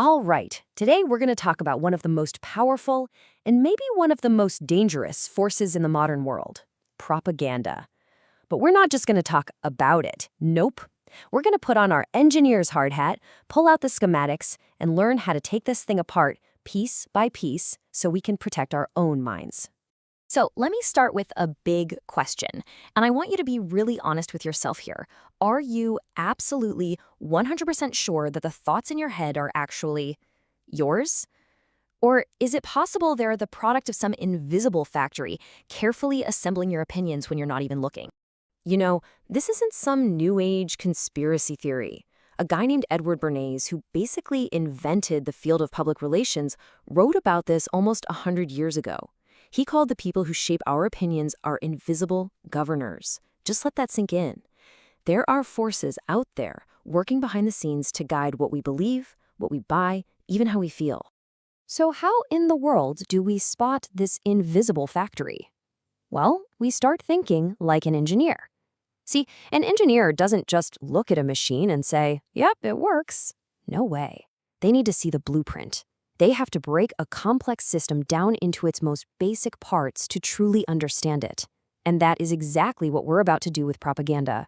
All right, today we're going to talk about one of the most powerful and maybe one of the most dangerous forces in the modern world, propaganda. But we're not just going to talk about it. Nope. We're going to put on our engineer's hard hat, pull out the schematics, and learn how to take this thing apart piece by piece so we can protect our own minds. So let me start with a big question, and I want you to be really honest with yourself here. Are you absolutely 100% sure that the thoughts in your head are actually yours? Or is it possible they're the product of some invisible factory, carefully assembling your opinions when you're not even looking? You know, this isn't some new age conspiracy theory. A guy named Edward Bernays, who basically invented the field of public relations, wrote about this almost 100 years ago. He called the people who shape our opinions our invisible governors. Just let that sink in. There are forces out there working behind the scenes to guide what we believe, what we buy, even how we feel. So how in the world do we spot this invisible factory? Well, we start thinking like an engineer. See, an engineer doesn't just look at a machine and say, yep, it works. No way. They need to see the blueprint. They have to break a complex system down into its most basic parts to truly understand it. And that is exactly what we're about to do with propaganda.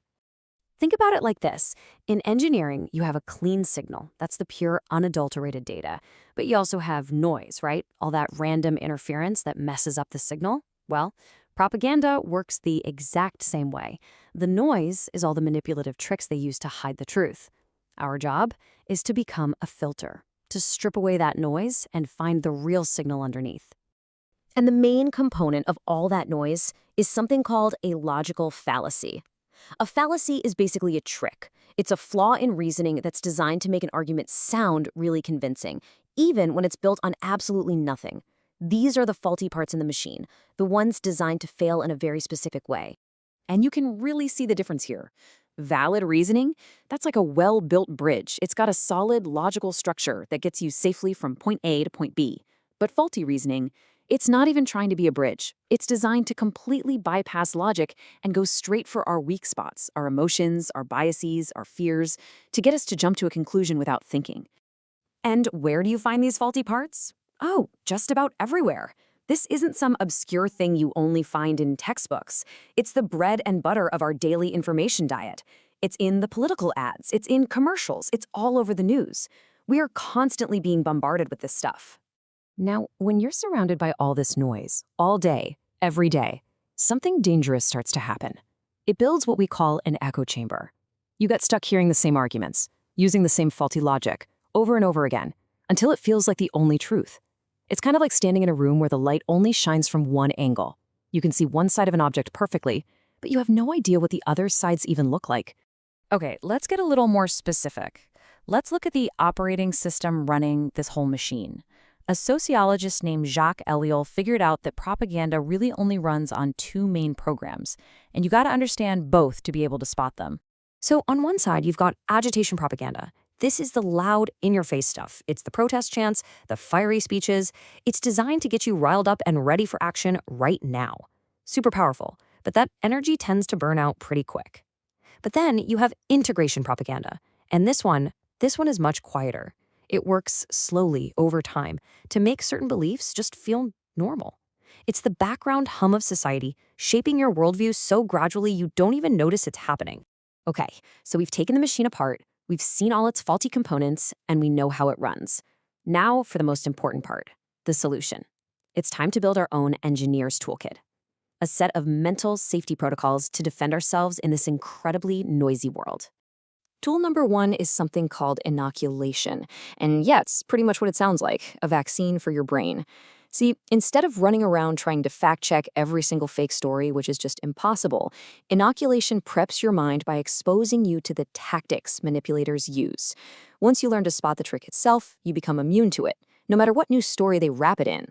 Think about it like this. In engineering, you have a clean signal. That's the pure, unadulterated data. But you also have noise, right? All that random interference that messes up the signal. Well, propaganda works the exact same way. The noise is all the manipulative tricks they use to hide the truth. Our job is to become a filter, to strip away that noise and find the real signal underneath. And the main component of all that noise is something called a logical fallacy. A fallacy is basically a trick. It's a flaw in reasoning that's designed to make an argument sound really convincing, even when it's built on absolutely nothing. These are the faulty parts in the machine, the ones designed to fail in a very specific way. And you can really see the difference here. Valid reasoning, that's like a well-built bridge. It's got a solid, logical structure that gets you safely from point A to point B. But faulty reasoning, it's not even trying to be a bridge. It's designed to completely bypass logic and go straight for our weak spots, our emotions, our biases, our fears, to get us to jump to a conclusion without thinking. And where do you find these faulty parts? Oh, just about everywhere. This isn't some obscure thing you only find in textbooks. It's the bread and butter of our daily information diet. It's in the political ads. It's in commercials. It's all over the news. We are constantly being bombarded with this stuff. Now, when you're surrounded by all this noise, all day, every day, something dangerous starts to happen. It builds what we call an echo chamber. You get stuck hearing the same arguments, using the same faulty logic, over and over again, until it feels like the only truth. It's kind of like standing in a room where the light only shines from one angle. You can see one side of an object perfectly, but you have no idea what the other sides even look like. Okay, let's get a little more specific. Let's look at the operating system running this whole machine. A sociologist named Jacques Ellul figured out that propaganda really only runs on two main programs, and you got to understand both to be able to spot them. So on one side, you've got agitation propaganda. This is the loud, in-your-face stuff. It's the protest chants, the fiery speeches. It's designed to get you riled up and ready for action right now. Super powerful, but that energy tends to burn out pretty quick. But then you have integration propaganda, and this one is much quieter. It works slowly over time to make certain beliefs just feel normal. It's the background hum of society, shaping your worldview so gradually you don't even notice it's happening. Okay, so we've taken the machine apart, we've seen all its faulty components, and we know how it runs. Now for the most important part, the solution. It's time to build our own engineer's toolkit, a set of mental safety protocols to defend ourselves in this incredibly noisy world. Tool number one is something called inoculation. And yeah, it's pretty much what it sounds like, a vaccine for your brain. See, instead of running around trying to fact-check every single fake story, which is just impossible, inoculation preps your mind by exposing you to the tactics manipulators use. Once you learn to spot the trick itself, you become immune to it, no matter what new story they wrap it in.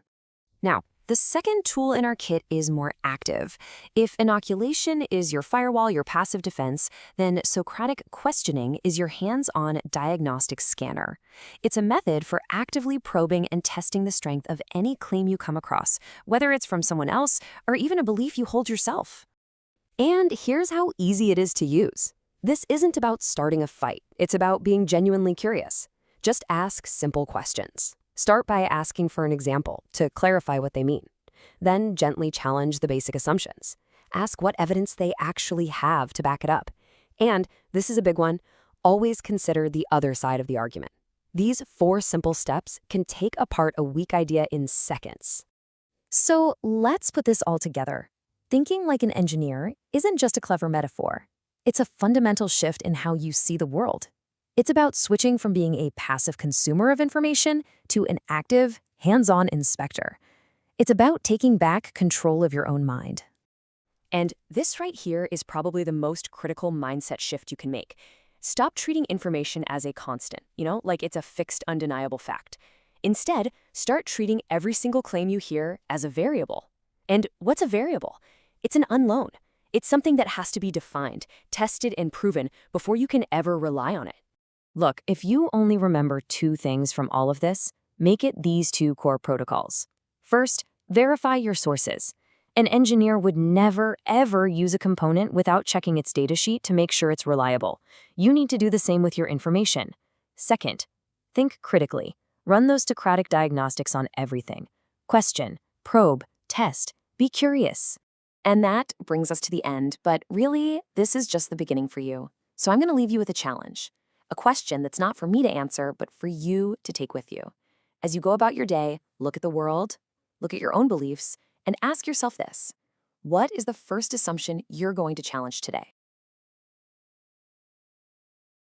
Now, the second tool in our kit is more active. If inoculation is your firewall, your passive defense, then Socratic questioning is your hands-on diagnostic scanner. It's a method for actively probing and testing the strength of any claim you come across, whether it's from someone else or even a belief you hold yourself. And here's how easy it is to use. This isn't about starting a fight. It's about being genuinely curious. Just ask simple questions. Start by asking for an example to clarify what they mean. Then gently challenge the basic assumptions. Ask what evidence they actually have to back it up. And, this is a big one, always consider the other side of the argument. These 4 simple steps can take apart a weak idea in seconds. So let's put this all together. Thinking like an engineer isn't just a clever metaphor. It's a fundamental shift in how you see the world. It's about switching from being a passive consumer of information to an active, hands-on inspector. It's about taking back control of your own mind. And this right here is probably the most critical mindset shift you can make. Stop treating information as a constant, like it's a fixed, undeniable fact. Instead, start treating every single claim you hear as a variable. And what's a variable? It's an unknown. It's something that has to be defined, tested, and proven before you can ever rely on it. Look, if you only remember 2 things from all of this, make it these 2 core protocols. First, verify your sources. An engineer would never, ever use a component without checking its datasheet to make sure it's reliable. You need to do the same with your information. Second, think critically. Run those Socratic diagnostics on everything. Question, probe, test, be curious. And that brings us to the end, but really, this is just the beginning for you. So I'm going to leave you with a challenge. A question that's not for me to answer, but for you to take with you. As you go about your day, look at the world, look at your own beliefs, and ask yourself this: what is the first assumption you're going to challenge today?